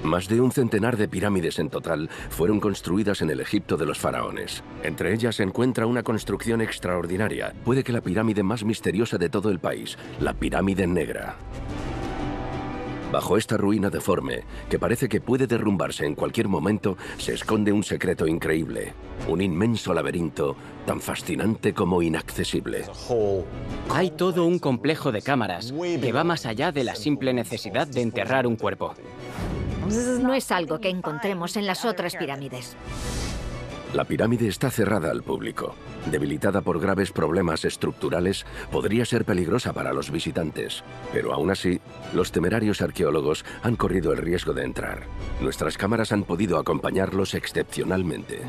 Más de un centenar de pirámides en total fueron construidas en el Egipto de los faraones. Entre ellas se encuentra una construcción extraordinaria, puede que la pirámide más misteriosa de todo el país, la Pirámide Negra. Bajo esta ruina deforme, que parece que puede derrumbarse en cualquier momento, se esconde un secreto increíble, un inmenso laberinto tan fascinante como inaccesible. Hay todo un complejo de cámaras que va más allá de la simple necesidad de enterrar un cuerpo. No es algo que encontremos en las otras pirámides. La pirámide está cerrada al público. Debilitada por graves problemas estructurales, podría ser peligrosa para los visitantes. Pero aún así, los temerarios arqueólogos han corrido el riesgo de entrar. Nuestras cámaras han podido acompañarlos excepcionalmente.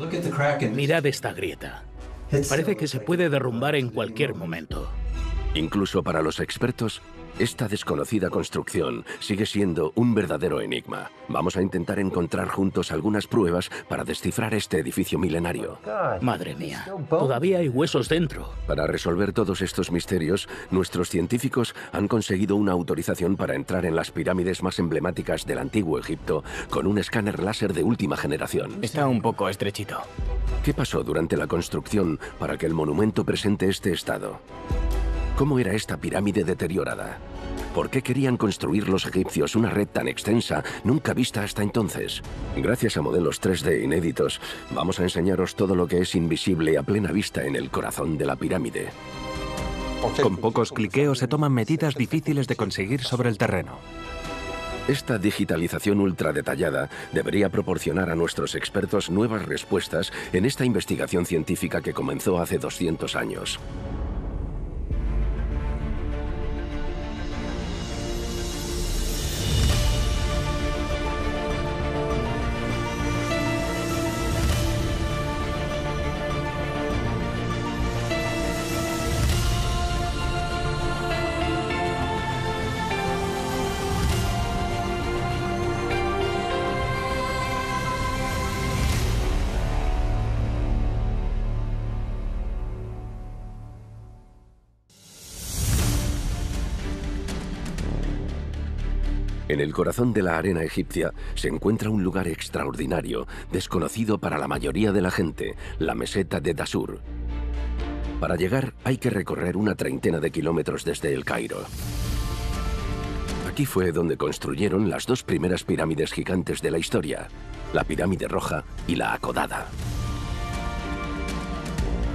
Mirad esta grieta. Parece que se puede derrumbar en cualquier momento. Incluso para los expertos, esta desconocida construcción sigue siendo un verdadero enigma. Vamos a intentar encontrar juntos algunas pruebas para descifrar este edificio milenario. Madre mía, todavía hay huesos dentro. Para resolver todos estos misterios, nuestros científicos han conseguido una autorización para entrar en las pirámides más emblemáticas del antiguo Egipto con un escáner láser de última generación. Está un poco estrechito. ¿Qué pasó durante la construcción para que el monumento presente este estado? ¿Cómo era esta pirámide deteriorada? ¿Por qué querían construir los egipcios una red tan extensa, nunca vista hasta entonces? Gracias a modelos 3D inéditos, vamos a enseñaros todo lo que es invisible a plena vista en el corazón de la pirámide. Con pocos cliqueos se toman medidas difíciles de conseguir sobre el terreno. Esta digitalización ultra detallada debería proporcionar a nuestros expertos nuevas respuestas en esta investigación científica que comenzó hace 200 años. En el corazón de la arena egipcia se encuentra un lugar extraordinario, desconocido para la mayoría de la gente, la meseta de Dashur. Para llegar hay que recorrer una treintena de kilómetros desde El Cairo. Aquí fue donde construyeron las dos primeras pirámides gigantes de la historia, la Pirámide Roja y la Akodada.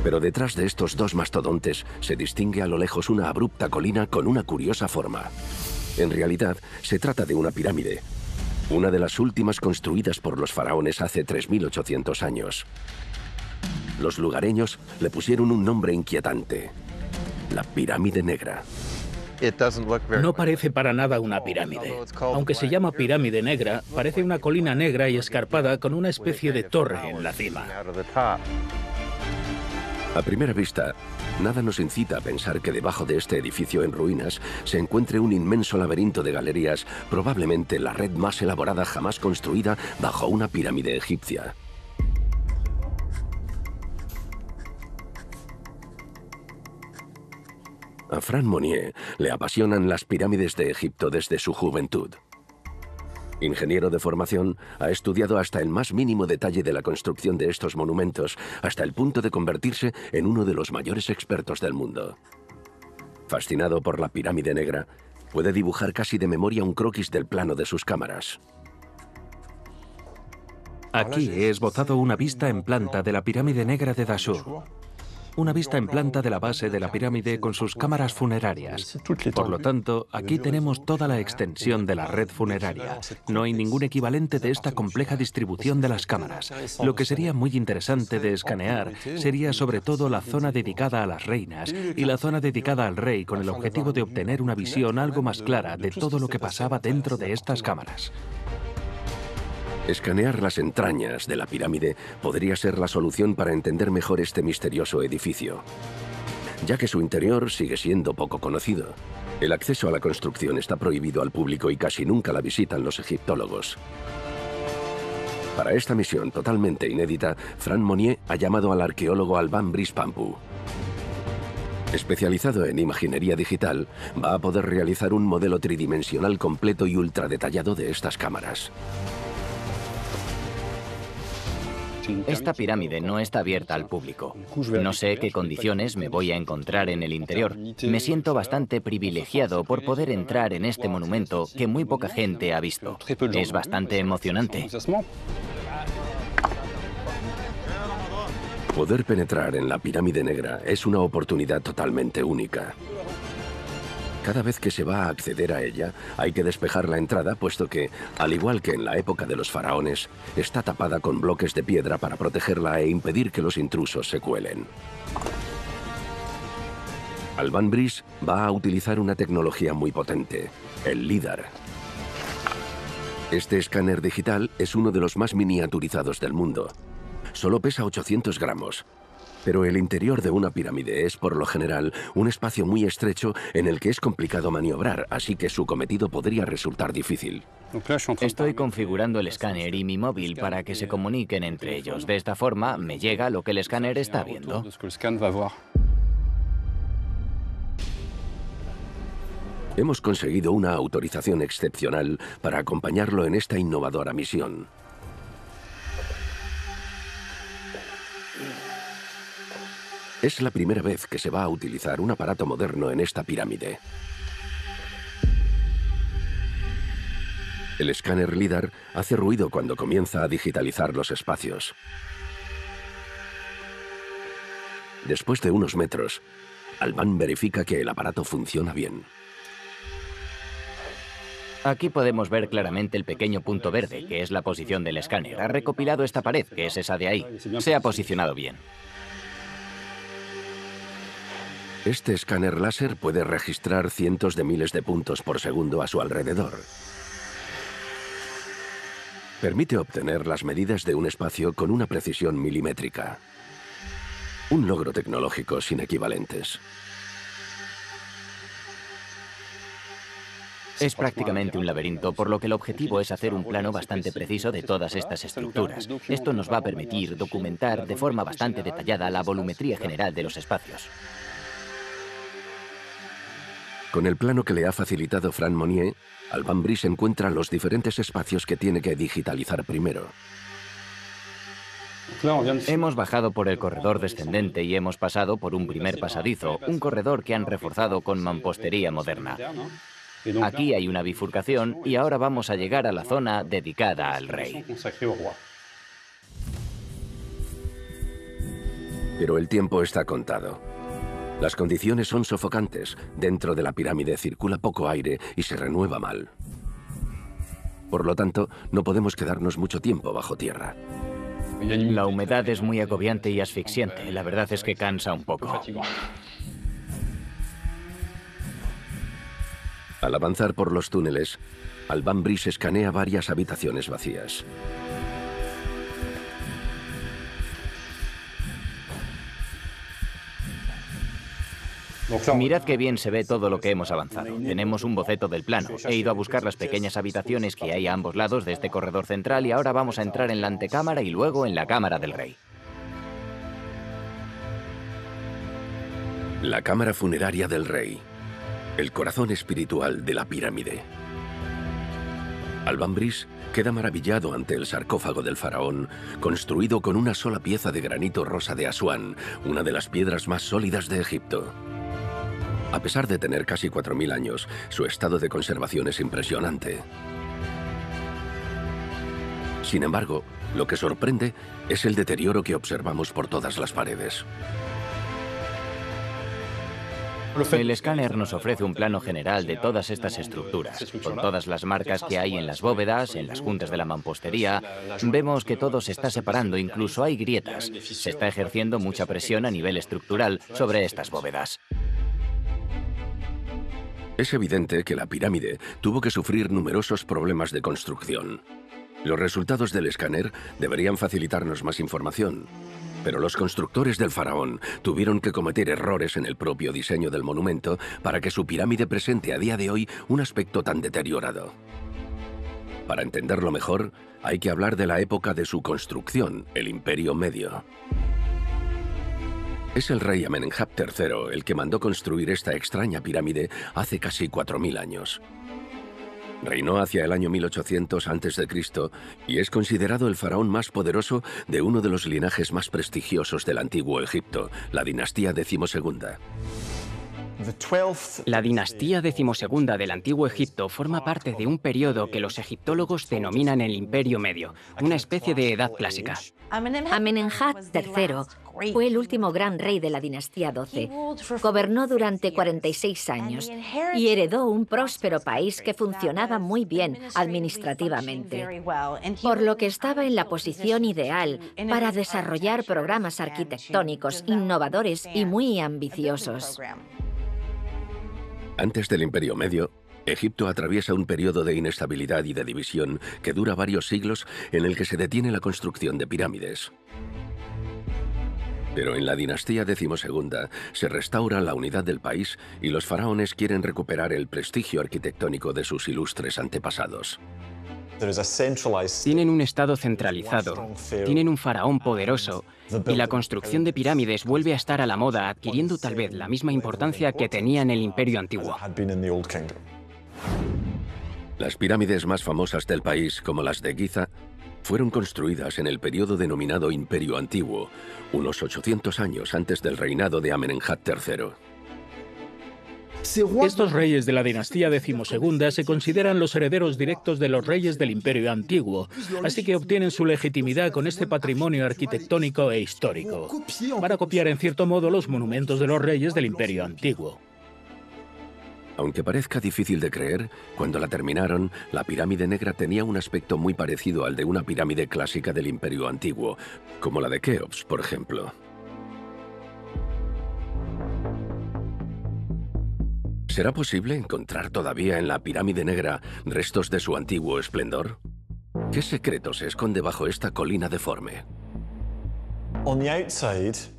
Pero detrás de estos dos mastodontes se distingue a lo lejos una abrupta colina con una curiosa forma. En realidad, se trata de una pirámide, una de las últimas construidas por los faraones hace 3.800 años. Los lugareños le pusieron un nombre inquietante, la Pirámide Negra. No parece para nada una pirámide. Aunque se llama Pirámide Negra, parece una colina negra y escarpada con una especie de torre en la cima. A primera vista, nada nos incita a pensar que debajo de este edificio en ruinas se encuentre un inmenso laberinto de galerías, probablemente la red más elaborada jamás construida bajo una pirámide egipcia. A Fran Monnier le apasionan las pirámides de Egipto desde su juventud. Ingeniero de formación, ha estudiado hasta el más mínimo detalle de la construcción de estos monumentos, hasta el punto de convertirse en uno de los mayores expertos del mundo. Fascinado por la Pirámide Negra, puede dibujar casi de memoria un croquis del plano de sus cámaras. Aquí he esbozado una vista en planta de la Pirámide Negra de Dashur. Una vista en planta de la base de la pirámide con sus cámaras funerarias. Por lo tanto, aquí tenemos toda la extensión de la red funeraria. No hay ningún equivalente de esta compleja distribución de las cámaras. Lo que sería muy interesante de escanear sería sobre todo la zona dedicada a las reinas y la zona dedicada al rey, con el objetivo de obtener una visión algo más clara de todo lo que pasaba dentro de estas cámaras. Escanear las entrañas de la pirámide podría ser la solución para entender mejor este misterioso edificio, ya que su interior sigue siendo poco conocido. El acceso a la construcción está prohibido al público y casi nunca la visitan los egiptólogos. Para esta misión totalmente inédita, Fran Monnier ha llamado al arqueólogo Alban Brice-Pampou. Especializado en imaginería digital, va a poder realizar un modelo tridimensional completo y ultra detallado de estas cámaras. Esta pirámide no está abierta al público. No sé qué condiciones me voy a encontrar en el interior. Me siento bastante privilegiado por poder entrar en este monumento que muy poca gente ha visto. Es bastante emocionante. Poder penetrar en la pirámide negra es una oportunidad totalmente única. Cada vez que se va a acceder a ella, hay que despejar la entrada, puesto que, al igual que en la época de los faraones, está tapada con bloques de piedra para protegerla e impedir que los intrusos se cuelen. Alban Brice va a utilizar una tecnología muy potente, el LIDAR. Este escáner digital es uno de los más miniaturizados del mundo. Solo pesa 800 gramos. Pero el interior de una pirámide es, por lo general, un espacio muy estrecho en el que es complicado maniobrar, así que su cometido podría resultar difícil. Estoy configurando el escáner y mi móvil para que se comuniquen entre ellos. De esta forma, me llega lo que el escáner está viendo. Hemos conseguido una autorización excepcional para acompañarlo en esta innovadora misión. Es la primera vez que se va a utilizar un aparato moderno en esta pirámide. El escáner LIDAR hace ruido cuando comienza a digitalizar los espacios. Después de unos metros, Alban verifica que el aparato funciona bien. Aquí podemos ver claramente el pequeño punto verde, que es la posición del escáner. Ha recopilado esta pared, que es esa de ahí. Se ha posicionado bien. Este escáner láser puede registrar cientos de miles de puntos por segundo a su alrededor. Permite obtener las medidas de un espacio con una precisión milimétrica. Un logro tecnológico sin equivalentes. Es prácticamente un laberinto, por lo que el objetivo es hacer un plano bastante preciso de todas estas estructuras. Esto nos va a permitir documentar de forma bastante detallada la volumetría general de los espacios. Con el plano que le ha facilitado Franck Monnier, Alban Brice encuentra los diferentes espacios que tiene que digitalizar primero. Hemos bajado por el corredor descendente y hemos pasado por un primer pasadizo, un corredor que han reforzado con mampostería moderna. Aquí hay una bifurcación y ahora vamos a llegar a la zona dedicada al rey. Pero el tiempo está contado. Las condiciones son sofocantes. Dentro de la pirámide circula poco aire y se renueva mal. Por lo tanto, no podemos quedarnos mucho tiempo bajo tierra. La humedad es muy agobiante y asfixiante. La verdad es que cansa un poco. Al avanzar por los túneles, Alban Brice escanea varias habitaciones vacías. Mirad qué bien se ve todo lo que hemos avanzado. Tenemos un boceto del plano. He ido a buscar las pequeñas habitaciones que hay a ambos lados de este corredor central y ahora vamos a entrar en la antecámara y luego en la cámara del rey. La cámara funeraria del rey. El corazón espiritual de la pirámide. Alban Brice queda maravillado ante el sarcófago del faraón, construido con una sola pieza de granito rosa de Asuán, una de las piedras más sólidas de Egipto. A pesar de tener casi 4000 años, su estado de conservación es impresionante. Sin embargo, lo que sorprende es el deterioro que observamos por todas las paredes. El escáner nos ofrece un plano general de todas estas estructuras, con todas las marcas que hay en las bóvedas, en las juntas de la mampostería. Vemos que todo se está separando, incluso hay grietas. Se está ejerciendo mucha presión a nivel estructural sobre estas bóvedas. Es evidente que la pirámide tuvo que sufrir numerosos problemas de construcción. Los resultados del escáner deberían facilitarnos más información, pero los constructores del faraón tuvieron que cometer errores en el propio diseño del monumento para que su pirámide presente a día de hoy un aspecto tan deteriorado. Para entenderlo mejor, hay que hablar de la época de su construcción, el Imperio Medio. Es el rey Amenemhat III el que mandó construir esta extraña pirámide hace casi 4000 años. Reinó hacia el año 1800 a.C. y es considerado el faraón más poderoso de uno de los linajes más prestigiosos del antiguo Egipto, la dinastía decimosegunda. La dinastía decimosegunda del Antiguo Egipto forma parte de un periodo que los egiptólogos denominan el Imperio Medio, una especie de edad clásica. Amenemhat III fue el último gran rey de la dinastía 12. Gobernó durante 46 años y heredó un próspero país que funcionaba muy bien administrativamente, por lo que estaba en la posición ideal para desarrollar programas arquitectónicos innovadores y muy ambiciosos. Antes del Imperio Medio, Egipto atraviesa un periodo de inestabilidad y de división que dura varios siglos en el que se detiene la construcción de pirámides. Pero en la dinastía decimosegunda se restaura la unidad del país y los faraones quieren recuperar el prestigio arquitectónico de sus ilustres antepasados. Tienen un estado centralizado, tienen un faraón poderoso y la construcción de pirámides vuelve a estar a la moda, adquiriendo tal vez la misma importancia que tenía en el Imperio Antiguo. Las pirámides más famosas del país, como las de Giza, fueron construidas en el periodo denominado Imperio Antiguo, unos 800 años antes del reinado de Amenemhat III. Estos reyes de la dinastía decimosegunda se consideran los herederos directos de los reyes del Imperio Antiguo, así que obtienen su legitimidad con este patrimonio arquitectónico e histórico. Van a copiar en cierto modo los monumentos de los reyes del Imperio Antiguo. Aunque parezca difícil de creer, cuando la terminaron, la pirámide negra tenía un aspecto muy parecido al de una pirámide clásica del Imperio Antiguo, como la de Keops, por ejemplo. ¿Será posible encontrar todavía en la pirámide negra restos de su antiguo esplendor? ¿Qué secreto se esconde bajo esta colina deforme?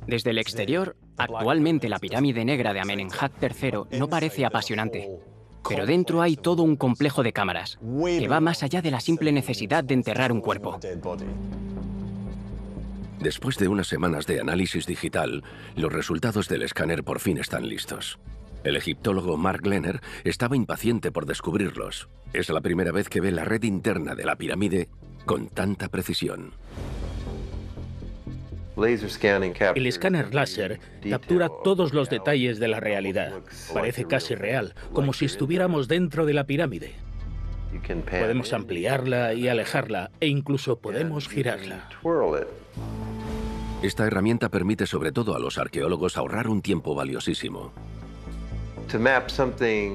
Desde el exterior, actualmente la pirámide negra de Amenemhat III no parece apasionante. Pero dentro hay todo un complejo de cámaras, que va más allá de la simple necesidad de enterrar un cuerpo. Después de unas semanas de análisis digital, los resultados del escáner por fin están listos. El egiptólogo Mark Lehner estaba impaciente por descubrirlos. Es la primera vez que ve la red interna de la pirámide con tanta precisión. El escáner láser captura todos los detalles de la realidad. Parece casi real, como si estuviéramos dentro de la pirámide. Podemos ampliarla y alejarla, e incluso podemos girarla. Esta herramienta permite sobre todo a los arqueólogos ahorrar un tiempo valiosísimo.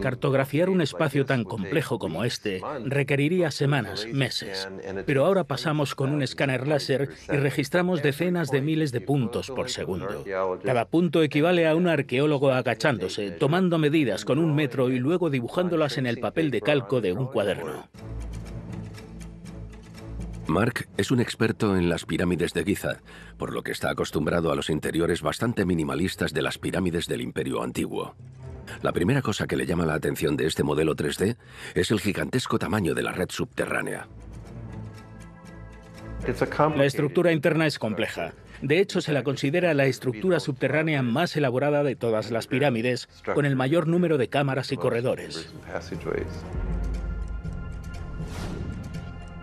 Cartografiar un espacio tan complejo como este requeriría semanas, meses. Pero ahora pasamos con un escáner láser y registramos decenas de miles de puntos por segundo. Cada punto equivale a un arqueólogo agachándose, tomando medidas con un metro y luego dibujándolas en el papel de calco de un cuaderno. Mark es un experto en las pirámides de Giza, por lo que está acostumbrado a los interiores bastante minimalistas de las pirámides del Imperio Antiguo. La primera cosa que le llama la atención de este modelo 3D es el gigantesco tamaño de la red subterránea. La estructura interna es compleja. De hecho, se la considera la estructura subterránea más elaborada de todas las pirámides, con el mayor número de cámaras y corredores.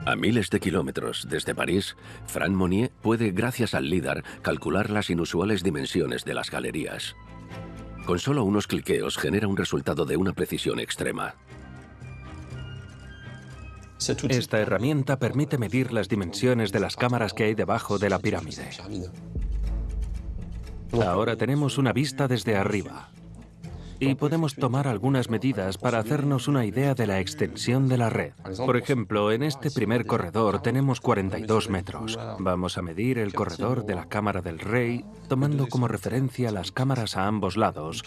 A miles de kilómetros desde París, Franck Monnier puede, gracias al LIDAR, calcular las inusuales dimensiones de las galerías. Con solo unos cliqueos genera un resultado de una precisión extrema. Esta herramienta permite medir las dimensiones de las cámaras que hay debajo de la pirámide. Ahora tenemos una vista desde arriba y podemos tomar algunas medidas para hacernos una idea de la extensión de la red. Por ejemplo, en este primer corredor tenemos 42 metros. Vamos a medir el corredor de la cámara del rey, tomando como referencia las cámaras a ambos lados.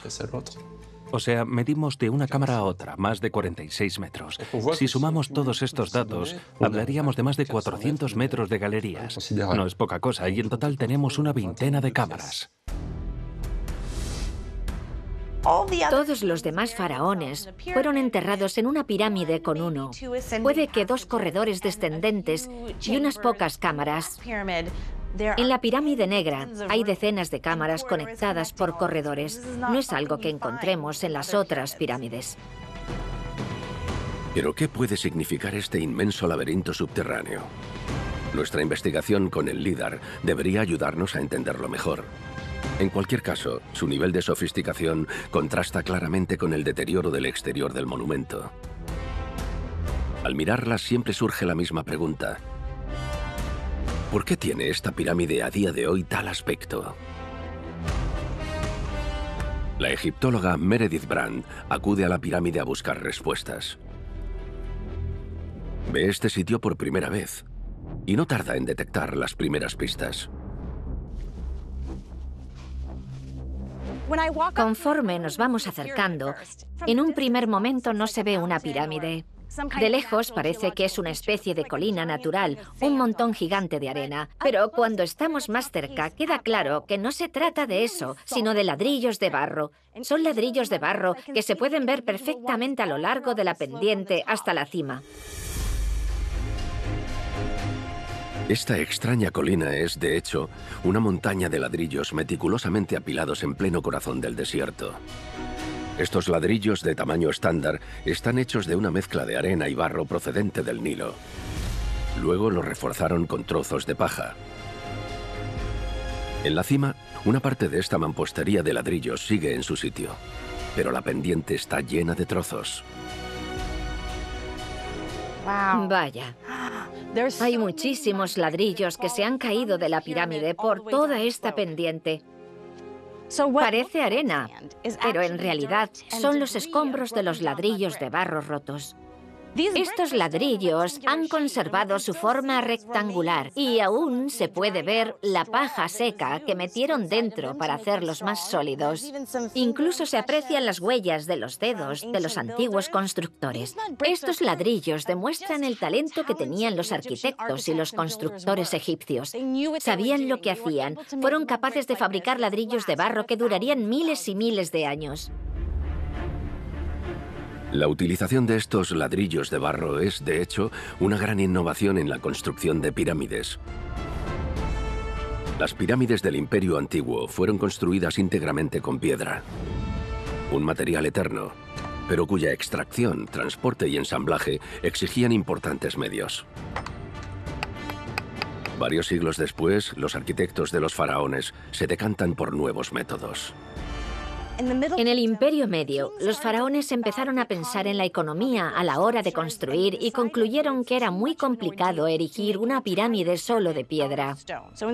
O sea, medimos de una cámara a otra, más de 46 metros. Si sumamos todos estos datos, hablaríamos de más de 400 metros de galerías. No es poca cosa, y en total tenemos una veintena de cámaras. Todos los demás faraones fueron enterrados en una pirámide con uno. Puede que 2 corredores descendentes y unas pocas cámaras. En la pirámide negra hay decenas de cámaras conectadas por corredores. No es algo que encontremos en las otras pirámides. Pero ¿qué puede significar este inmenso laberinto subterráneo? Nuestra investigación con el LIDAR debería ayudarnos a entenderlo mejor. En cualquier caso, su nivel de sofisticación contrasta claramente con el deterioro del exterior del monumento. Al mirarla siempre surge la misma pregunta. ¿Por qué tiene esta pirámide a día de hoy tal aspecto? La egiptóloga Meredith Brand acude a la pirámide a buscar respuestas. Ve este sitio por primera vez y no tarda en detectar las primeras pistas. Conforme nos vamos acercando, en un primer momento no se ve una pirámide. De lejos parece que es una especie de colina natural, un montón gigante de arena. Pero cuando estamos más cerca, queda claro que no se trata de eso, sino de ladrillos de barro. Son ladrillos de barro que se pueden ver perfectamente a lo largo de la pendiente hasta la cima. Esta extraña colina es, de hecho, una montaña de ladrillos meticulosamente apilados en pleno corazón del desierto. Estos ladrillos de tamaño estándar están hechos de una mezcla de arena y barro procedente del Nilo. Luego los reforzaron con trozos de paja. En la cima, una parte de esta mampostería de ladrillos sigue en su sitio, pero la pendiente está llena de trozos. Vaya. Hay muchísimos ladrillos que se han caído de la pirámide por toda esta pendiente. Parece arena, pero en realidad son los escombros de los ladrillos de barro rotos. Estos ladrillos han conservado su forma rectangular y aún se puede ver la paja seca que metieron dentro para hacerlos más sólidos. Incluso se aprecian las huellas de los dedos de los antiguos constructores. Estos ladrillos demuestran el talento que tenían los arquitectos y los constructores egipcios. Sabían lo que hacían. Fueron capaces de fabricar ladrillos de barro que durarían miles y miles de años. La utilización de estos ladrillos de barro es, de hecho, una gran innovación en la construcción de pirámides. Las pirámides del Imperio Antiguo fueron construidas íntegramente con piedra, un material eterno, pero cuya extracción, transporte y ensamblaje exigían importantes medios. Varios siglos después, los arquitectos de los faraones se decantan por nuevos métodos. En el Imperio Medio, los faraones empezaron a pensar en la economía a la hora de construir y concluyeron que era muy complicado erigir una pirámide solo de piedra.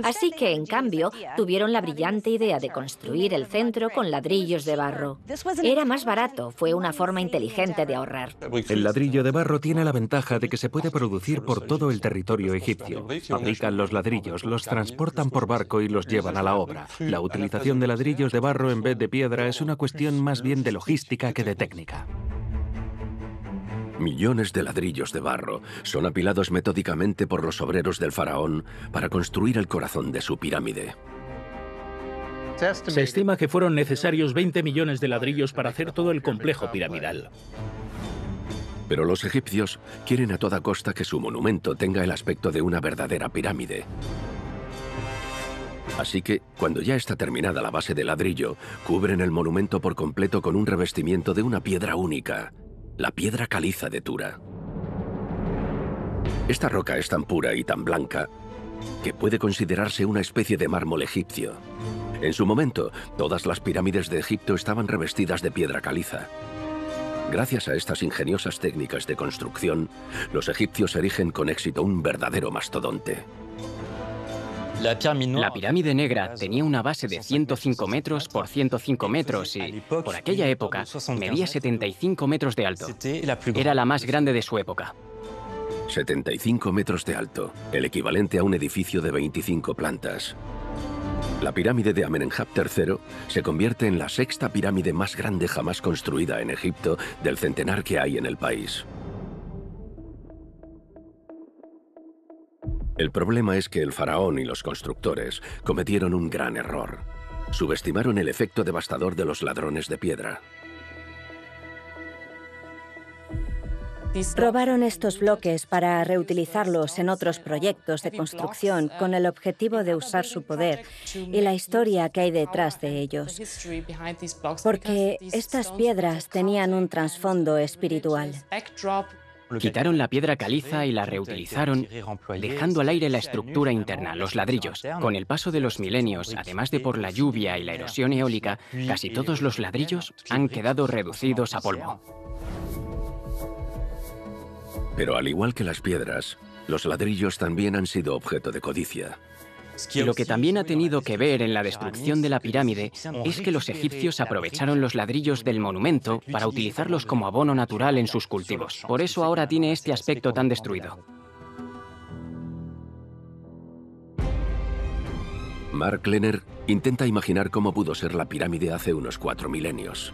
Así que, en cambio, tuvieron la brillante idea de construir el centro con ladrillos de barro. Era más barato, fue una forma inteligente de ahorrar. El ladrillo de barro tiene la ventaja de que se puede producir por todo el territorio egipcio. Fabrican los ladrillos, los transportan por barco y los llevan a la obra. La utilización de ladrillos de barro en vez de piedra es una cuestión más bien de logística que de técnica. Millones de ladrillos de barro son apilados metódicamente por los obreros del faraón para construir el corazón de su pirámide. Se estima que fueron necesarios 20 millones de ladrillos para hacer todo el complejo piramidal. Pero los egipcios quieren a toda costa que su monumento tenga el aspecto de una verdadera pirámide. Así que, cuando ya está terminada la base de ladrillo, cubren el monumento por completo con un revestimiento de una piedra única, la piedra caliza de Tura. Esta roca es tan pura y tan blanca que puede considerarse una especie de mármol egipcio. En su momento, todas las pirámides de Egipto estaban revestidas de piedra caliza. Gracias a estas ingeniosas técnicas de construcción, los egipcios erigen con éxito un verdadero mastodonte. La pirámide negra tenía una base de 105 metros por 105 metros y, por aquella época, medía 75 metros de alto. Era la más grande de su época. 75 metros de alto, el equivalente a un edificio de 25 plantas. La pirámide de Amenemhat III se convierte en la sexta pirámide más grande jamás construida en Egipto del centenar que hay en el país. El problema es que el faraón y los constructores cometieron un gran error. Subestimaron el efecto devastador de los ladrones de piedra. Robaron estos bloques para reutilizarlos en otros proyectos de construcción con el objetivo de usar su poder y la historia que hay detrás de ellos. Porque estas piedras tenían un trasfondo espiritual. Quitaron la piedra caliza y la reutilizaron, dejando al aire la estructura interna, los ladrillos. Con el paso de los milenios, además de por la lluvia y la erosión eólica, casi todos los ladrillos han quedado reducidos a polvo. Pero al igual que las piedras, los ladrillos también han sido objeto de codicia. Lo que también ha tenido que ver en la destrucción de la pirámide es que los egipcios aprovecharon los ladrillos del monumento para utilizarlos como abono natural en sus cultivos. Por eso ahora tiene este aspecto tan destruido. Mark Lehner intenta imaginar cómo pudo ser la pirámide hace unos 4 milenios.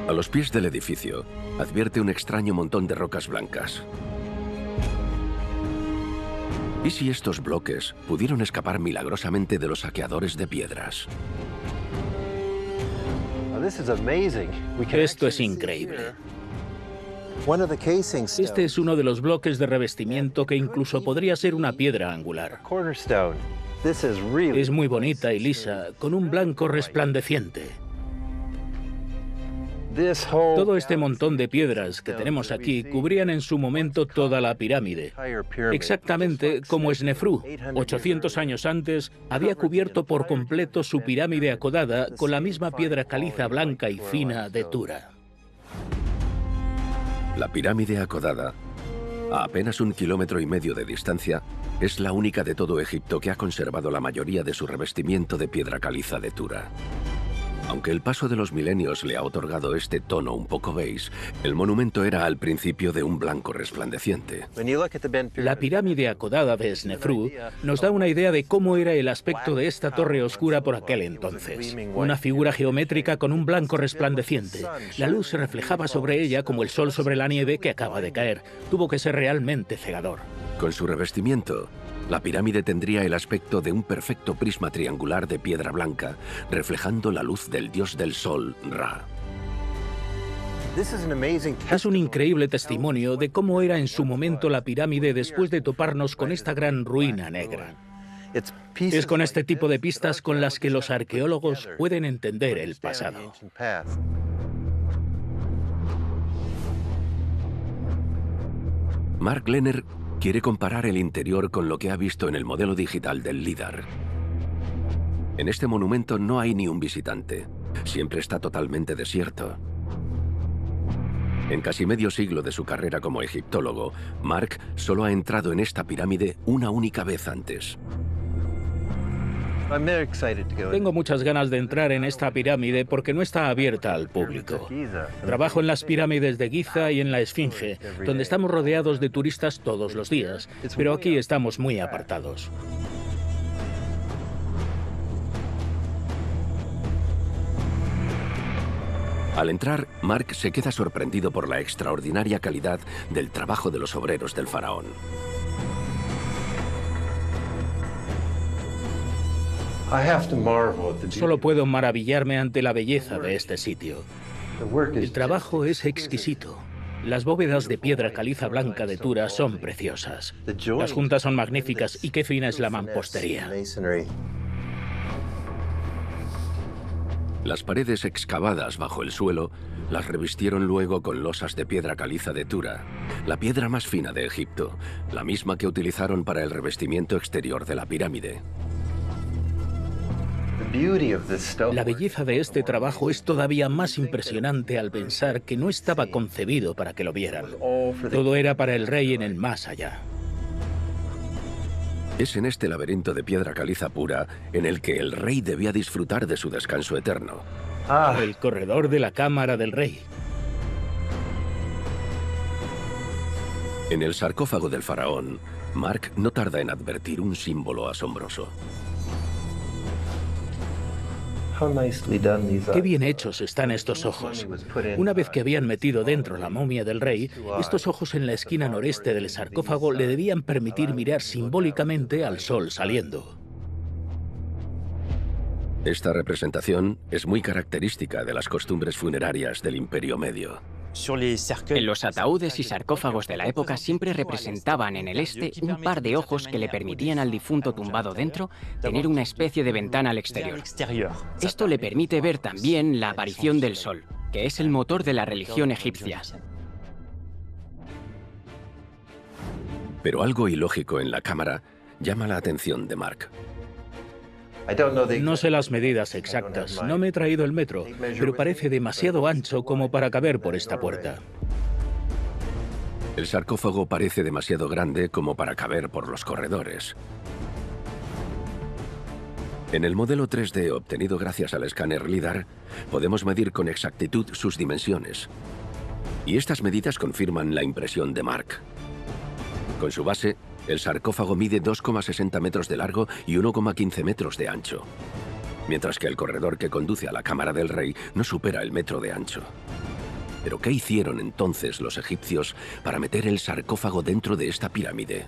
A los pies del edificio, advierte un extraño montón de rocas blancas. ¿Y si estos bloques pudieron escapar milagrosamente de los saqueadores de piedras? Esto es increíble. Este es uno de los bloques de revestimiento que incluso podría ser una piedra angular. Es muy bonita y lisa, con un blanco resplandeciente. Todo este montón de piedras que tenemos aquí cubrían en su momento toda la pirámide, exactamente como Snefru, 800 años antes, había cubierto por completo su pirámide acodada con la misma piedra caliza blanca y fina de Tura. La pirámide acodada, a apenas 1,5 kilómetros de distancia, es la única de todo Egipto que ha conservado la mayoría de su revestimiento de piedra caliza de Tura. Aunque el paso de los milenios le ha otorgado este tono un poco beige, el monumento era al principio de un blanco resplandeciente. La pirámide acodada de Snefru nos da una idea de cómo era el aspecto de esta torre oscura por aquel entonces. Una figura geométrica con un blanco resplandeciente. La luz se reflejaba sobre ella como el sol sobre la nieve que acaba de caer. Tuvo que ser realmente cegador. Con su revestimiento, la pirámide tendría el aspecto de un perfecto prisma triangular de piedra blanca, reflejando la luz del dios del sol, Ra. Es un increíble testimonio de cómo era en su momento la pirámide después de toparnos con esta gran ruina negra. Es con este tipo de pistas con las que los arqueólogos pueden entender el pasado. Mark Lehner quiere comparar el interior con lo que ha visto en el modelo digital del LIDAR. En este monumento no hay ni un visitante. Siempre está totalmente desierto. En casi medio siglo de su carrera como egiptólogo, Mark solo ha entrado en esta pirámide una única vez antes. Tengo muchas ganas de entrar en esta pirámide porque no está abierta al público. Trabajo en las pirámides de Giza y en la Esfinge, donde estamos rodeados de turistas todos los días, pero aquí estamos muy apartados. Al entrar, Mark se queda sorprendido por la extraordinaria calidad del trabajo de los obreros del faraón. Solo puedo maravillarme ante la belleza de este sitio. El trabajo es exquisito. Las bóvedas de piedra caliza blanca de Tura son preciosas. Las juntas son magníficas y qué fina es la mampostería. Las paredes excavadas bajo el suelo las revistieron luego con losas de piedra caliza de Tura, la piedra más fina de Egipto, la misma que utilizaron para el revestimiento exterior de la pirámide. La belleza de este trabajo es todavía más impresionante al pensar que no estaba concebido para que lo vieran. Todo era para el rey en el más allá. Es en este laberinto de piedra caliza pura en el que el rey debía disfrutar de su descanso eterno. El corredor de la cámara del rey. En el sarcófago del faraón, Mark no tarda en advertir un símbolo asombroso. Qué bien hechos están estos ojos. Una vez que habían metido dentro la momia del rey, estos ojos en la esquina noreste del sarcófago le debían permitir mirar simbólicamente al sol saliendo. Esta representación es muy característica de las costumbres funerarias del Imperio Medio. En los ataúdes y sarcófagos de la época siempre representaban en el este un par de ojos que le permitían al difunto tumbado dentro tener una especie de ventana al exterior. Esto le permite ver también la aparición del sol. que es el motor de la religión egipcia. Pero algo ilógico en la cámara llama la atención de Mark. No sé las medidas exactas, no me he traído el metro, pero parece demasiado ancho como para caber por esta puerta. El sarcófago parece demasiado grande como para caber por los corredores. En el modelo 3D obtenido gracias al escáner LIDAR, podemos medir con exactitud sus dimensiones. Y estas medidas confirman la impresión de Mark. Con su base, el sarcófago mide 2,60 metros de largo y 1,15 metros de ancho, mientras que el corredor que conduce a la cámara del rey no supera el metro de ancho. ¿Pero qué hicieron entonces los egipcios para meter el sarcófago dentro de esta pirámide?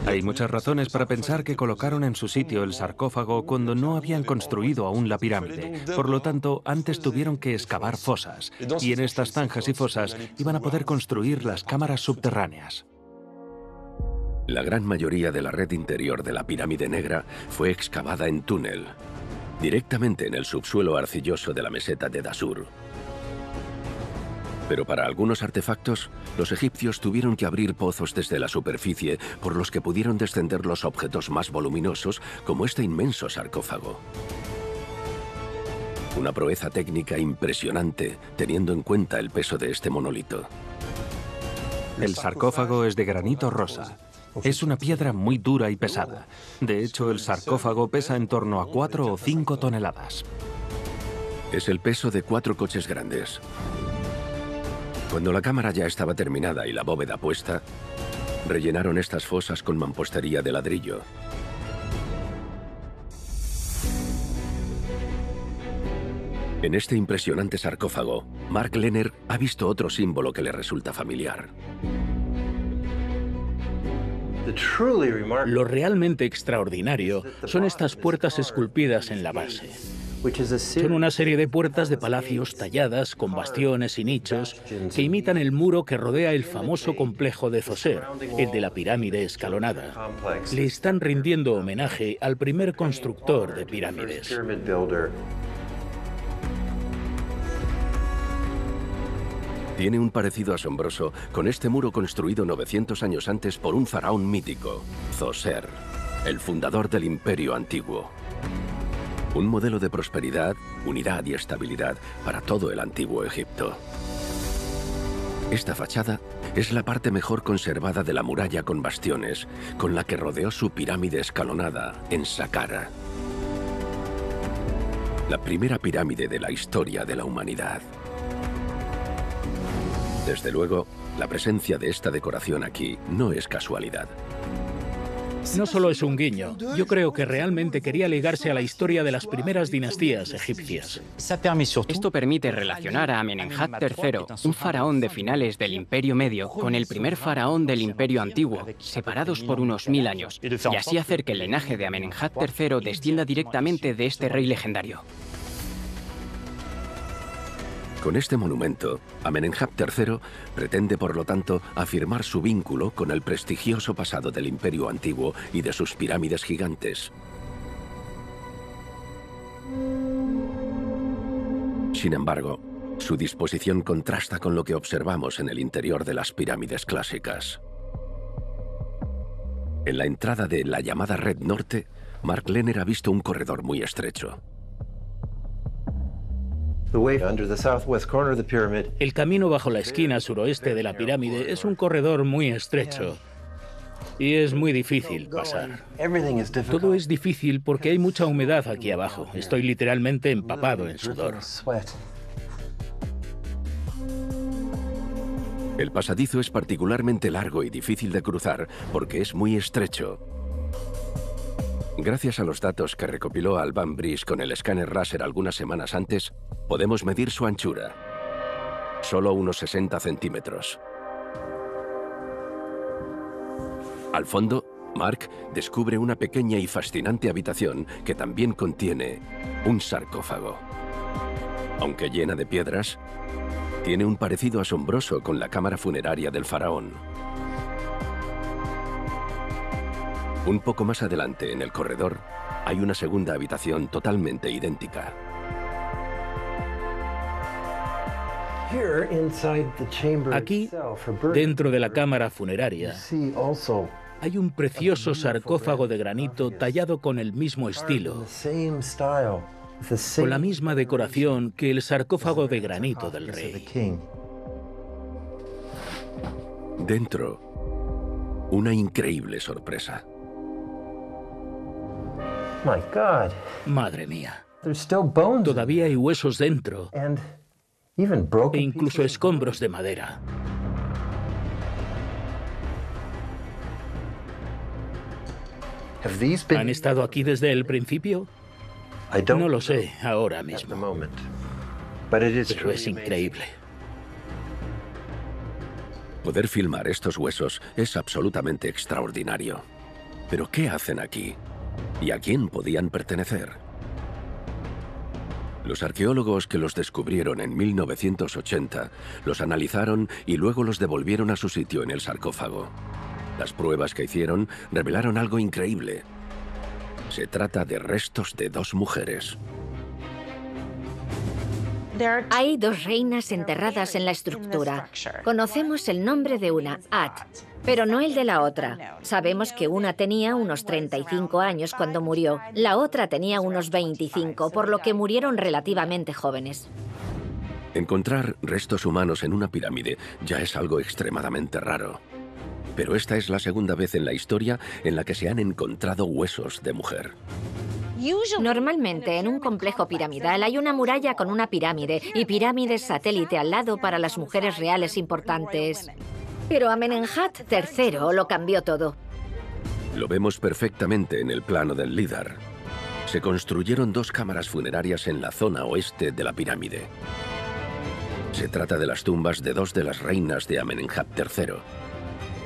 Hay muchas razones para pensar que colocaron en su sitio el sarcófago cuando no habían construido aún la pirámide. Por lo tanto, antes tuvieron que excavar fosas, y en estas zanjas y fosas iban a poder construir las cámaras subterráneas. La gran mayoría de la red interior de la pirámide negra fue excavada en túnel, directamente en el subsuelo arcilloso de la meseta de Dashur. Pero para algunos artefactos, los egipcios tuvieron que abrir pozos desde la superficie por los que pudieron descender los objetos más voluminosos, como este inmenso sarcófago. Una proeza técnica impresionante, teniendo en cuenta el peso de este monolito. El sarcófago es de granito rosa. Es una piedra muy dura y pesada. De hecho, el sarcófago pesa en torno a 4 o 5 toneladas. Es el peso de 4 coches grandes. Cuando la cámara ya estaba terminada y la bóveda puesta, rellenaron estas fosas con mampostería de ladrillo. En este impresionante sarcófago, Mark Lehner ha visto otro símbolo que le resulta familiar. Lo realmente extraordinario son estas puertas esculpidas en la base. Son una serie de puertas de palacios talladas con bastiones y nichos que imitan el muro que rodea el famoso complejo de Zoser, el de la pirámide escalonada. Le están rindiendo homenaje al primer constructor de pirámides. Tiene un parecido asombroso con este muro construido 900 años antes por un faraón mítico, Zoser, el fundador del Imperio Antiguo. Un modelo de prosperidad, unidad y estabilidad para todo el antiguo Egipto. Esta fachada es la parte mejor conservada de la muralla con bastiones, con la que rodeó su pirámide escalonada en Saqqara. La primera pirámide de la historia de la humanidad. Desde luego, la presencia de esta decoración aquí no es casualidad. No solo es un guiño, yo creo que realmente quería ligarse a la historia de las primeras dinastías egipcias. Esto permite relacionar a Amenemhat III, un faraón de finales del Imperio Medio, con el primer faraón del Imperio Antiguo, separados por unos 1000 años, y así hacer que el linaje de Amenemhat III descienda directamente de este rey legendario. Con este monumento, Amenemhat III pretende, por lo tanto, afirmar su vínculo con el prestigioso pasado del Imperio Antiguo y de sus pirámides gigantes. Sin embargo, su disposición contrasta con lo que observamos en el interior de las pirámides clásicas. En la entrada de la llamada Red Norte, Mark Lehner ha visto un corredor muy estrecho. El camino bajo la esquina suroeste de la pirámide es un corredor muy estrecho y es muy difícil pasar. Todo es difícil porque hay mucha humedad aquí abajo. Estoy literalmente empapado en sudor. El pasadizo es particularmente largo y difícil de cruzar porque es muy estrecho. Gracias a los datos que recopiló Alban Brice con el escáner láser algunas semanas antes, podemos medir su anchura. Solo unos 60 centímetros. Al fondo, Mark descubre una pequeña y fascinante habitación que también contiene un sarcófago. Aunque llena de piedras, tiene un parecido asombroso con la cámara funeraria del faraón. Un poco más adelante, en el corredor, hay una segunda habitación totalmente idéntica. Aquí, dentro de la cámara funeraria, hay un precioso sarcófago de granito tallado con el mismo estilo, con la misma decoración que el sarcófago de granito del rey. Dentro, una increíble sorpresa. Madre mía. Todavía hay huesos dentro e incluso escombros de madera. ¿Han estado aquí desde el principio? No lo sé ahora mismo, pero es increíble. Poder filmar estos huesos es absolutamente extraordinario. ¿Pero qué hacen aquí? ¿Y a quién podían pertenecer? Los arqueólogos que los descubrieron en 1980 los analizaron y luego los devolvieron a su sitio en el sarcófago. Las pruebas que hicieron revelaron algo increíble. Se trata de restos de 2 mujeres. Hay 2 reinas enterradas en la estructura. Conocemos el nombre de una, At, pero no el de la otra. Sabemos que una tenía unos 35 años cuando murió, la otra tenía unos 25, por lo que murieron relativamente jóvenes. Encontrar restos humanos en una pirámide ya es algo extremadamente raro. Pero esta es la segunda vez en la historia en la que se han encontrado huesos de mujer. Normalmente en un complejo piramidal hay una muralla con una pirámide y pirámides satélite al lado para las mujeres reales importantes. Pero Amenemhat III lo cambió todo. Lo vemos perfectamente en el plano del LIDAR. Se construyeron 2 cámaras funerarias en la zona oeste de la pirámide. Se trata de las tumbas de 2 de las reinas de Amenemhat III.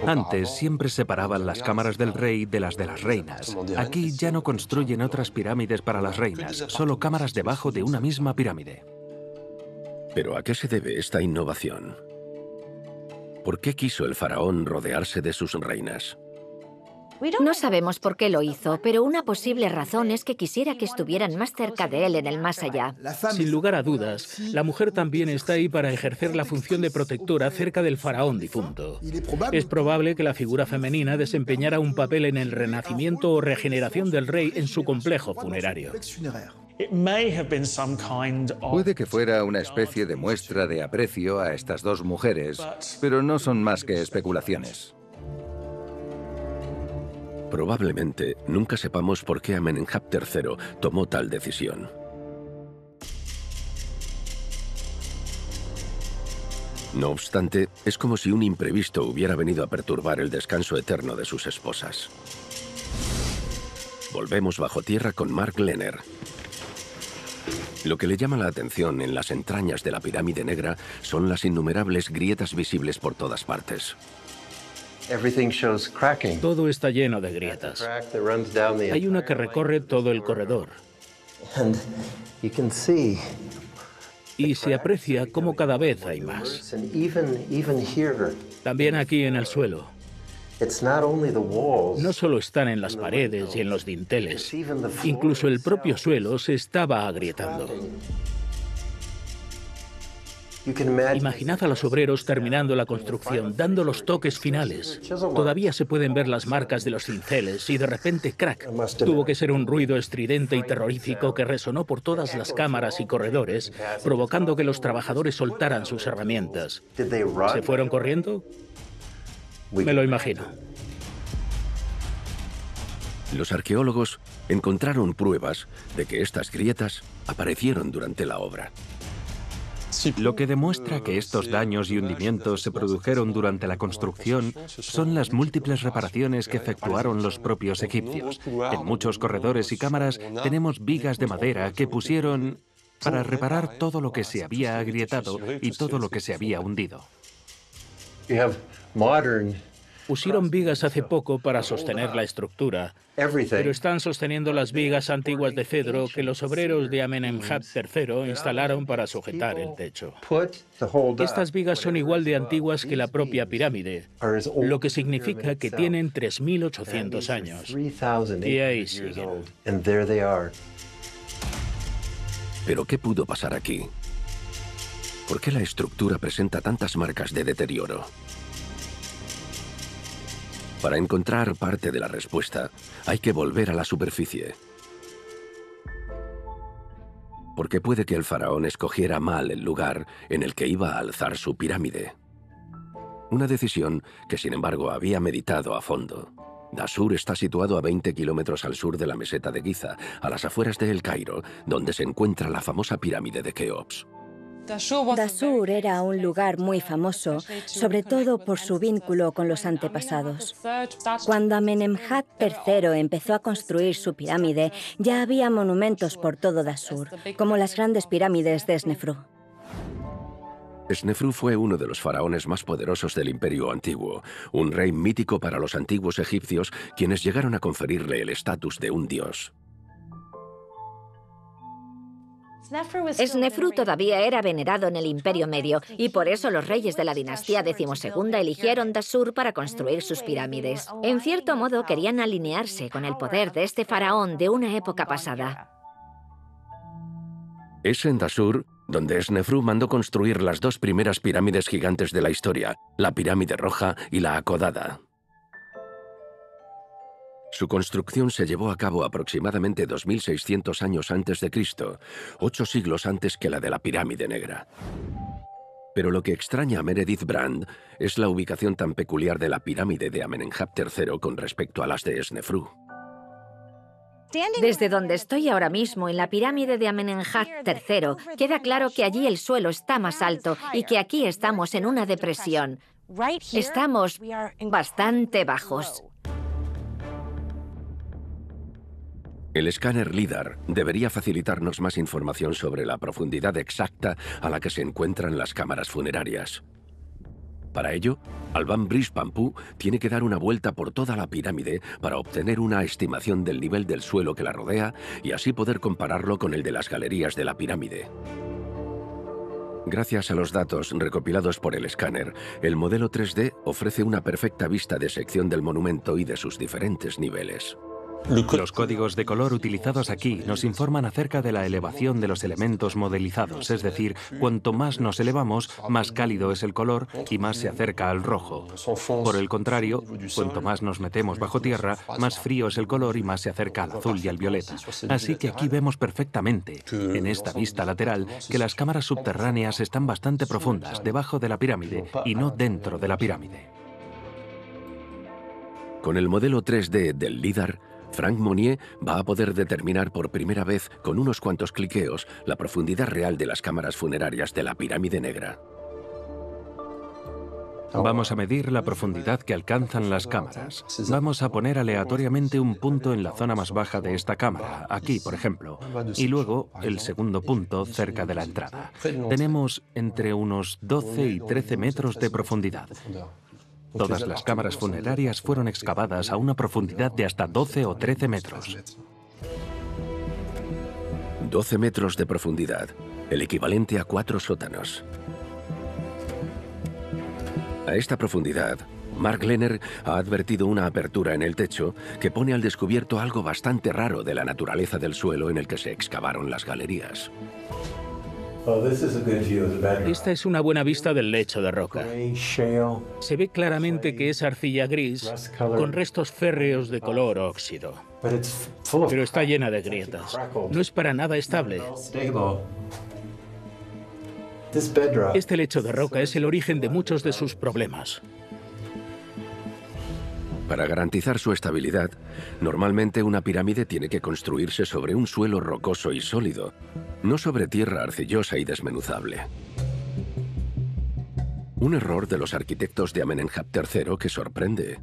Antes siempre separaban las cámaras del rey de las reinas. Aquí ya no construyen otras pirámides para las reinas, solo cámaras debajo de una misma pirámide. ¿Pero a qué se debe esta innovación? ¿Por qué quiso el faraón rodearse de sus reinas? No sabemos por qué lo hizo, pero una posible razón es que quisiera que estuvieran más cerca de él en el más allá. Sin lugar a dudas, la mujer también está ahí para ejercer la función de protectora cerca del faraón difunto. Es probable que la figura femenina desempeñara un papel en el renacimiento o regeneración del rey en su complejo funerario. Puede que fuera una especie de muestra de aprecio a estas 2 mujeres, pero no son más que especulaciones. Probablemente nunca sepamos por qué Amenemhat III tomó tal decisión. No obstante, es como si un imprevisto hubiera venido a perturbar el descanso eterno de sus esposas. Volvemos bajo tierra con Mark Lehner. Lo que le llama la atención en las entrañas de la pirámide negra son las innumerables grietas visibles por todas partes. Todo está lleno de grietas. Hay una que recorre todo el corredor. Y se aprecia cómo cada vez hay más. También aquí en el suelo. No solo están en las paredes y en los dinteles, incluso el propio suelo se estaba agrietando. Imaginad a los obreros terminando la construcción, dando los toques finales. Todavía se pueden ver las marcas de los cinceles y de repente, ¡crack! Tuvo que ser un ruido estridente y terrorífico que resonó por todas las cámaras y corredores, provocando que los trabajadores soltaran sus herramientas. ¿Se fueron corriendo? Me lo imagino. Los arqueólogos encontraron pruebas de que estas grietas aparecieron durante la obra. Lo que demuestra que estos daños y hundimientos se produjeron durante la construcción son las múltiples reparaciones que efectuaron los propios egipcios. En muchos corredores y cámaras tenemos vigas de madera que pusieron para reparar todo lo que se había agrietado y todo lo que se había hundido. Pusieron vigas hace poco para sostener la estructura, pero están sosteniendo las vigas antiguas de cedro que los obreros de Amenemhat III instalaron para sujetar el techo. Estas vigas son igual de antiguas que la propia pirámide, lo que significa que tienen 3.800 años. Y ahí siguen. ¿Pero qué pudo pasar aquí? ¿Por qué la estructura presenta tantas marcas de deterioro? Para encontrar parte de la respuesta, hay que volver a la superficie. Porque puede que el faraón escogiera mal el lugar en el que iba a alzar su pirámide. Una decisión que, sin embargo, había meditado a fondo. Dashur está situado a 20 kilómetros al sur de la meseta de Giza, a las afueras de El Cairo, donde se encuentra la famosa pirámide de Keops. Dashur era un lugar muy famoso, sobre todo por su vínculo con los antepasados. Cuando Amenemhat III empezó a construir su pirámide, ya había monumentos por todo Dashur, como las grandes pirámides de Snefru. Snefru fue uno de los faraones más poderosos del Imperio Antiguo, un rey mítico para los antiguos egipcios, quienes llegaron a conferirle el estatus de un dios. Snefru todavía era venerado en el Imperio Medio y por eso los reyes de la dinastía XII eligieron Dashur para construir sus pirámides. En cierto modo querían alinearse con el poder de este faraón de una época pasada. Es en Dashur donde Snefru mandó construir las dos primeras pirámides gigantes de la historia, la Pirámide Roja y la Acodada. Su construcción se llevó a cabo aproximadamente 2600 años antes de Cristo, 8 siglos antes que la de la Pirámide Negra. Pero lo que extraña a Meredith Brand es la ubicación tan peculiar de la pirámide de Amenemhat III con respecto a las de Snefru. Desde donde estoy ahora mismo, en la pirámide de Amenemhat III, queda claro que allí el suelo está más alto y que aquí estamos en una depresión. Estamos bastante bajos. El escáner LIDAR debería facilitarnos más información sobre la profundidad exacta a la que se encuentran las cámaras funerarias. Para ello, Alban Brice Pampou tiene que dar una vuelta por toda la pirámide para obtener una estimación del nivel del suelo que la rodea y así poder compararlo con el de las galerías de la pirámide. Gracias a los datos recopilados por el escáner, el modelo 3D ofrece una perfecta vista de sección del monumento y de sus diferentes niveles. Los códigos de color utilizados aquí nos informan acerca de la elevación de los elementos modelizados, es decir, cuanto más nos elevamos, más cálido es el color y más se acerca al rojo. Por el contrario, cuanto más nos metemos bajo tierra, más frío es el color y más se acerca al azul y al violeta. Así que aquí vemos perfectamente, en esta vista lateral, que las cámaras subterráneas están bastante profundas, debajo de la pirámide y no dentro de la pirámide. Con el modelo 3D del LIDAR, Frank Monnier va a poder determinar por primera vez, con unos cuantos cliqueos, la profundidad real de las cámaras funerarias de la Pirámide Negra. Vamos a medir la profundidad que alcanzan las cámaras. Vamos a poner aleatoriamente un punto en la zona más baja de esta cámara, aquí por ejemplo, y luego el segundo punto cerca de la entrada. Tenemos entre unos 12 y 13 metros de profundidad. Todas las cámaras funerarias fueron excavadas a una profundidad de hasta 12 o 13 metros. 12 metros de profundidad, el equivalente a 4 sótanos. A esta profundidad, Mark Lehner ha advertido una apertura en el techo que pone al descubierto algo bastante raro de la naturaleza del suelo en el que se excavaron las galerías. Esta es una buena vista del lecho de roca. Se ve claramente que es arcilla gris con restos férreos de color óxido. Pero está llena de grietas. No es para nada estable. Este lecho de roca es el origen de muchos de sus problemas. Para garantizar su estabilidad, normalmente una pirámide tiene que construirse sobre un suelo rocoso y sólido, no sobre tierra arcillosa y desmenuzable. Un error de los arquitectos de Amenemhat III que sorprende,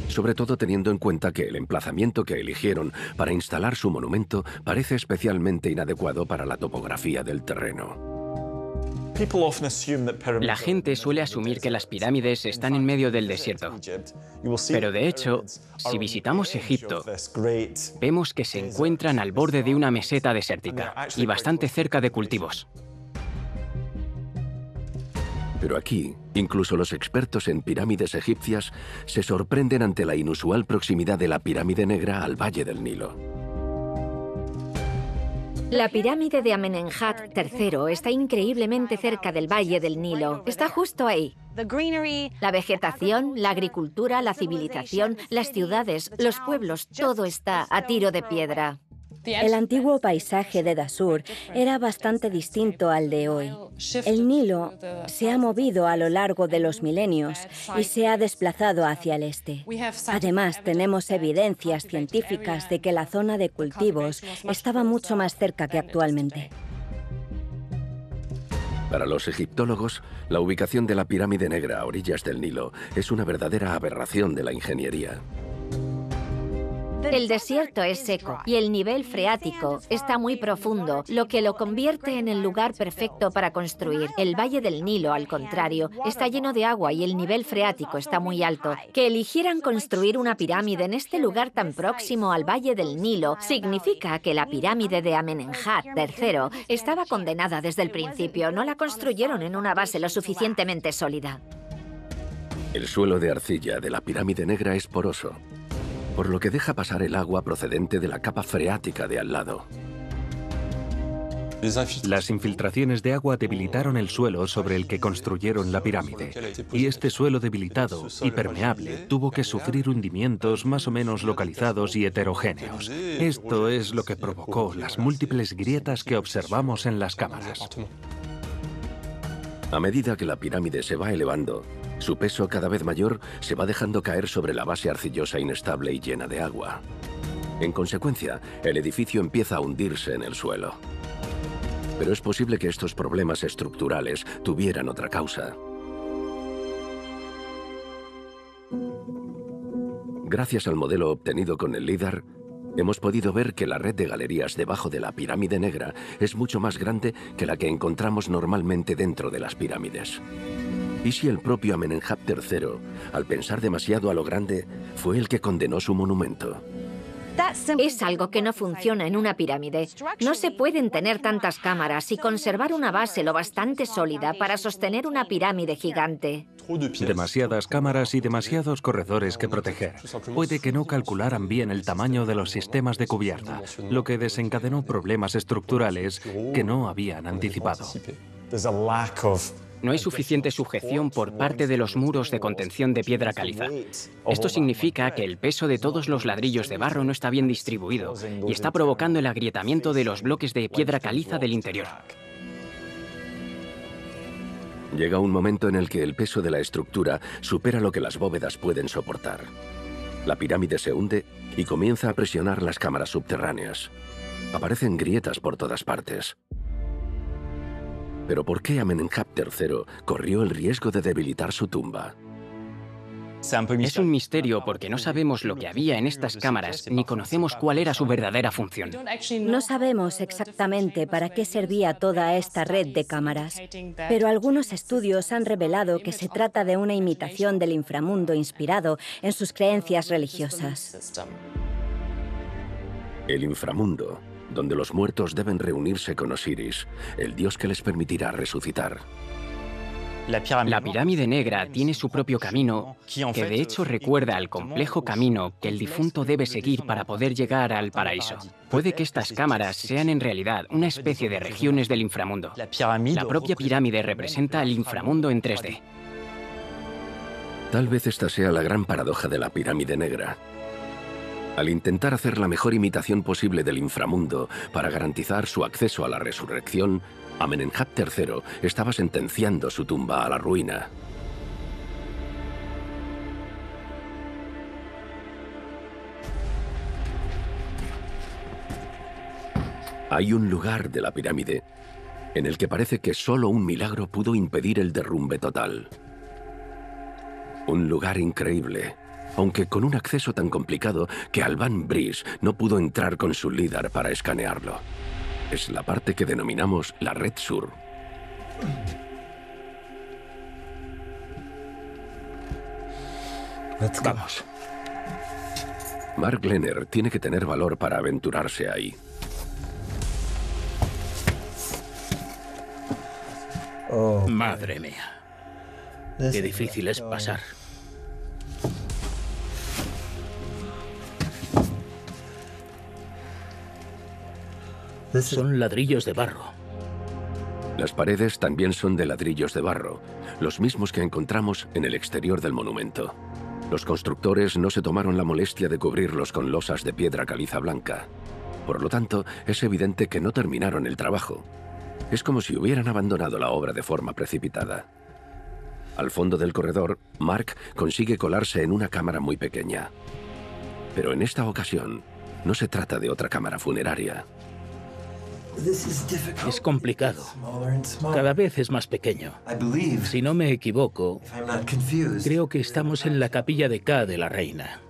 sobre todo teniendo en cuenta que el emplazamiento que eligieron para instalar su monumento parece especialmente inadecuado para la topografía del terreno. La gente suele asumir que las pirámides están en medio del desierto. Pero de hecho, si visitamos Egipto, vemos que se encuentran al borde de una meseta desértica y bastante cerca de cultivos. Pero aquí, incluso los expertos en pirámides egipcias se sorprenden ante la inusual proximidad de la Pirámide Negra al Valle del Nilo. La pirámide de Amenemhat III está increíblemente cerca del Valle del Nilo. Está justo ahí. La vegetación, la agricultura, la civilización, las ciudades, los pueblos, todo está a tiro de piedra. El antiguo paisaje de Dashur era bastante distinto al de hoy. El Nilo se ha movido a lo largo de los milenios y se ha desplazado hacia el este. Además, tenemos evidencias científicas de que la zona de cultivos estaba mucho más cerca que actualmente. Para los egiptólogos, la ubicación de la pirámide negra a orillas del Nilo es una verdadera aberración de la ingeniería. El desierto es seco y el nivel freático está muy profundo, lo que lo convierte en el lugar perfecto para construir. El Valle del Nilo, al contrario, está lleno de agua y el nivel freático está muy alto. Que eligieran construir una pirámide en este lugar tan próximo al Valle del Nilo significa que la pirámide de Amenemhat III estaba condenada desde el principio. No la construyeron en una base lo suficientemente sólida. El suelo de arcilla de la pirámide negra es poroso, por lo que deja pasar el agua procedente de la capa freática de al lado. Las infiltraciones de agua debilitaron el suelo sobre el que construyeron la pirámide, y este suelo debilitado y permeable tuvo que sufrir hundimientos más o menos localizados y heterogéneos. Esto es lo que provocó las múltiples grietas que observamos en las cámaras. A medida que la pirámide se va elevando, su peso cada vez mayor se va dejando caer sobre la base arcillosa inestable y llena de agua. En consecuencia, el edificio empieza a hundirse en el suelo. Pero es posible que estos problemas estructurales tuvieran otra causa. Gracias al modelo obtenido con el LIDAR, hemos podido ver que la red de galerías debajo de la pirámide negra es mucho más grande que la que encontramos normalmente dentro de las pirámides. ¿Y si el propio Amenemhat III, al pensar demasiado a lo grande, fue el que condenó su monumento? Es algo que no funciona en una pirámide. No se pueden tener tantas cámaras y conservar una base lo bastante sólida para sostener una pirámide gigante. Demasiadas cámaras y demasiados corredores que proteger. Puede que no calcularan bien el tamaño de los sistemas de cubierta, lo que desencadenó problemas estructurales que no habían anticipado. No hay suficiente sujeción por parte de los muros de contención de piedra caliza. Esto significa que el peso de todos los ladrillos de barro no está bien distribuido y está provocando el agrietamiento de los bloques de piedra caliza del interior. Llega un momento en el que el peso de la estructura supera lo que las bóvedas pueden soportar. La pirámide se hunde y comienza a presionar las cámaras subterráneas. Aparecen grietas por todas partes. ¿Pero por qué Amenemhat III corrió el riesgo de debilitar su tumba? Es un misterio porque no sabemos lo que había en estas cámaras ni conocemos cuál era su verdadera función. No sabemos exactamente para qué servía toda esta red de cámaras, pero algunos estudios han revelado que se trata de una imitación del inframundo inspirado en sus creencias religiosas. El inframundo, donde los muertos deben reunirse con Osiris, el dios que les permitirá resucitar. La pirámide negra tiene su propio camino, que de hecho recuerda al complejo camino que el difunto debe seguir para poder llegar al paraíso. Puede que estas cámaras sean en realidad una especie de regiones del inframundo. La propia pirámide representa el inframundo en 3D. Tal vez esta sea la gran paradoja de la pirámide negra. Al intentar hacer la mejor imitación posible del inframundo para garantizar su acceso a la resurrección, Amenemhat III estaba sentenciando su tumba a la ruina. Hay un lugar de la pirámide en el que parece que solo un milagro pudo impedir el derrumbe total. Un lugar increíble, aunque con un acceso tan complicado que Alban Brice no pudo entrar con su LIDAR para escanearlo. Es la parte que denominamos la Red Sur. Vamos. Mark Glenner tiene que tener valor para aventurarse ahí. Madre mía. Qué difícil es pasar. Son ladrillos de barro. Las paredes también son de ladrillos de barro, los mismos que encontramos en el exterior del monumento. Los constructores no se tomaron la molestia de cubrirlos con losas de piedra caliza blanca. Por lo tanto, es evidente que no terminaron el trabajo. Es como si hubieran abandonado la obra de forma precipitada. Al fondo del corredor, Mark consigue colarse en una cámara muy pequeña. Pero en esta ocasión, no se trata de otra cámara funeraria. Es complicado. Cada vez es más pequeño. Si no me equivoco, creo que estamos en la capilla de Ka de la reina.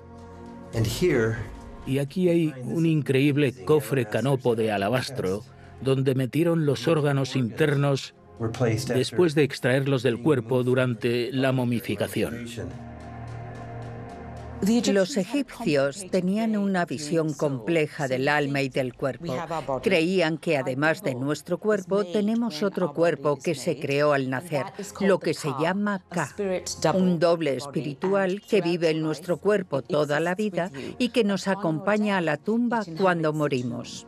Y aquí hay un increíble cofre canopo de alabastro donde metieron los órganos internos después de extraerlos del cuerpo durante la momificación. Los egipcios tenían una visión compleja del alma y del cuerpo. Creían que además de nuestro cuerpo, tenemos otro cuerpo que se creó al nacer, lo que se llama Ka, un doble espiritual que vive en nuestro cuerpo toda la vida y que nos acompaña a la tumba cuando morimos.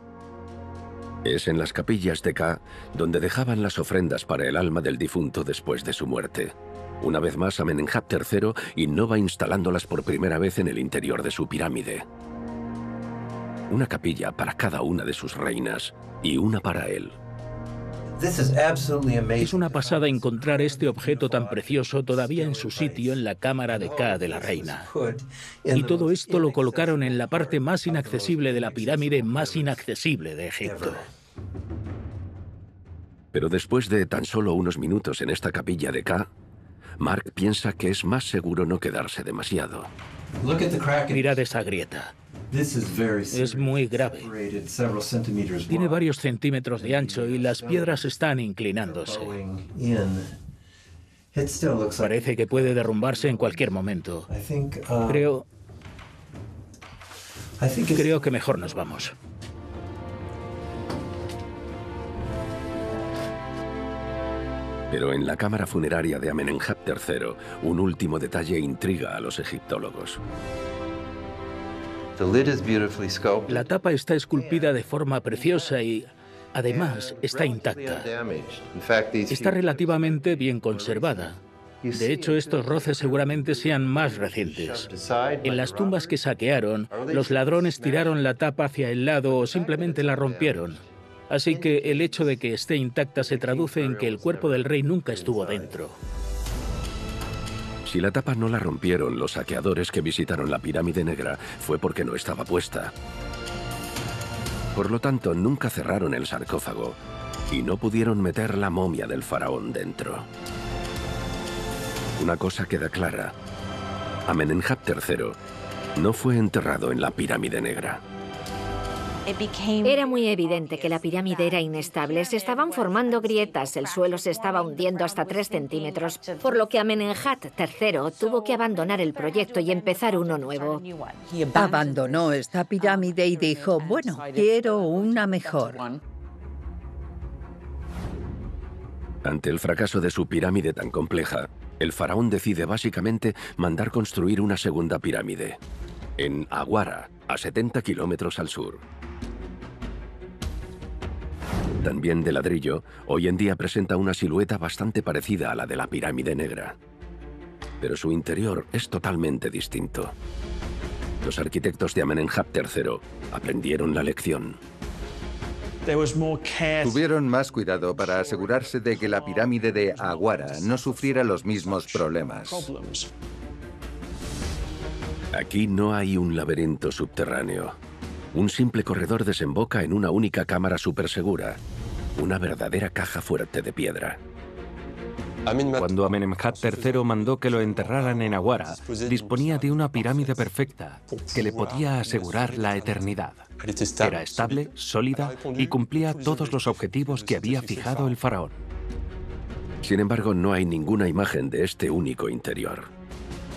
Es en las capillas de Ka donde dejaban las ofrendas para el alma del difunto después de su muerte. Una vez más, Amenemhat III innova instalándolas por primera vez en el interior de su pirámide. Una capilla para cada una de sus reinas y una para él. Es una pasada encontrar este objeto tan precioso todavía en su sitio en la cámara de Ka de la reina. Y todo esto lo colocaron en la parte más inaccesible de la pirámide más inaccesible de Egipto. Pero después de tan solo unos minutos en esta capilla de Ka, Mark piensa que es más seguro no quedarse demasiado. Mirad esa grieta. Es muy grave. Tiene varios centímetros de ancho y las piedras están inclinándose. Parece que puede derrumbarse en cualquier momento. Creo que mejor nos vamos. Pero en la cámara funeraria de Amenemhat III, un último detalle intriga a los egiptólogos. La tapa está esculpida de forma preciosa y, además, está intacta. Está relativamente bien conservada. De hecho, estos roces seguramente sean más recientes. En las tumbas que saquearon, los ladrones tiraron la tapa hacia el lado o simplemente la rompieron. Así que el hecho de que esté intacta se traduce en que el cuerpo del rey nunca estuvo dentro. Si la tapa no la rompieron los saqueadores que visitaron la pirámide negra, fue porque no estaba puesta. Por lo tanto, nunca cerraron el sarcófago y no pudieron meter la momia del faraón dentro. Una cosa queda clara: Amenemhat III no fue enterrado en la pirámide negra. Era muy evidente que la pirámide era inestable. Se estaban formando grietas, el suelo se estaba hundiendo hasta 3 centímetros, por lo que Amenemhat III tuvo que abandonar el proyecto y empezar uno nuevo. Abandonó esta pirámide y dijo, bueno, quiero una mejor. Ante el fracaso de su pirámide tan compleja, el faraón decide básicamente mandar construir una segunda pirámide, en Aguara, a 70 kilómetros al sur. También de ladrillo, hoy en día presenta una silueta bastante parecida a la de la pirámide negra. Pero su interior es totalmente distinto. Los arquitectos de Amenemhat III aprendieron la lección. Tuvieron más cuidado para asegurarse de que la pirámide de Aguara no sufriera los mismos problemas. Aquí no hay un laberinto subterráneo. Un simple corredor desemboca en una única cámara supersegura, una verdadera caja fuerte de piedra. Cuando Amenemhat III mandó que lo enterraran en Aguara, disponía de una pirámide perfecta que le podía asegurar la eternidad. Era estable, sólida y cumplía todos los objetivos que había fijado el faraón. Sin embargo, no hay ninguna imagen de este único interior.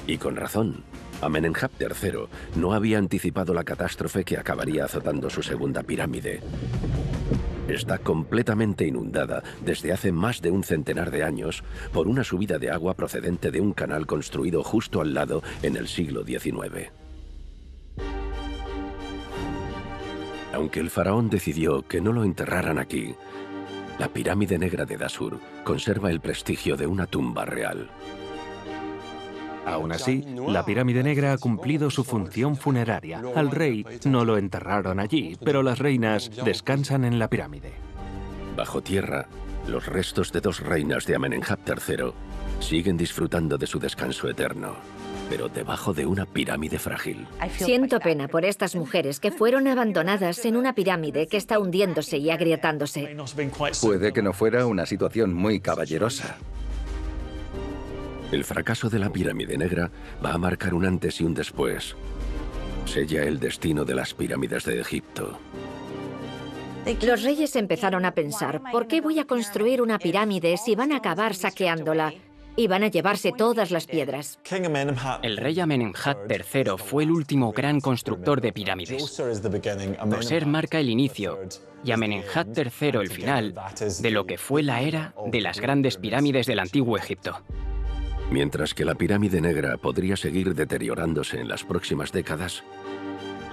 Y con razón. Amenemhat III no había anticipado la catástrofe que acabaría azotando su segunda pirámide. Está completamente inundada desde hace más de un centenar de años por una subida de agua procedente de un canal construido justo al lado en el siglo XIX. Aunque el faraón decidió que no lo enterraran aquí, la pirámide negra de Dashur conserva el prestigio de una tumba real. Aún así, la pirámide negra ha cumplido su función funeraria. Al rey no lo enterraron allí, pero las reinas descansan en la pirámide. Bajo tierra, los restos de 2 reinas de Amenemhat III siguen disfrutando de su descanso eterno, pero debajo de una pirámide frágil. Siento pena por estas mujeres que fueron abandonadas en una pirámide que está hundiéndose y agrietándose. Puede que no fuera una situación muy caballerosa. El fracaso de la pirámide negra va a marcar un antes y un después. Sella el destino de las pirámides de Egipto. Los reyes empezaron a pensar, ¿por qué voy a construir una pirámide si van a acabar saqueándola? Y van a llevarse todas las piedras. El rey Amenemhat III fue el último gran constructor de pirámides. Djoser marca el inicio y Amenemhat III el final de lo que fue la era de las grandes pirámides del antiguo Egipto. Mientras que la pirámide negra podría seguir deteriorándose en las próximas décadas,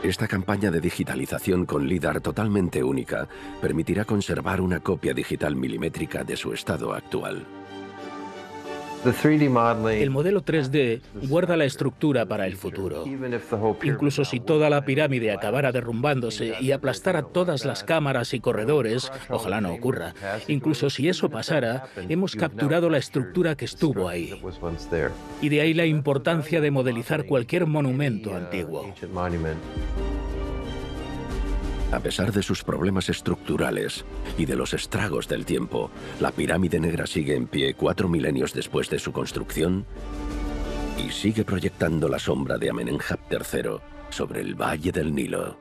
esta campaña de digitalización con LIDAR totalmente única permitirá conservar una copia digital milimétrica de su estado actual. El modelo 3D guarda la estructura para el futuro. Incluso si toda la pirámide acabara derrumbándose y aplastara todas las cámaras y corredores, ojalá no ocurra, incluso si eso pasara, hemos capturado la estructura que estuvo ahí. Y de ahí la importancia de modelizar cualquier monumento antiguo. A pesar de sus problemas estructurales y de los estragos del tiempo, la pirámide negra sigue en pie 4 milenios después de su construcción y sigue proyectando la sombra de Amenemhat III sobre el Valle del Nilo.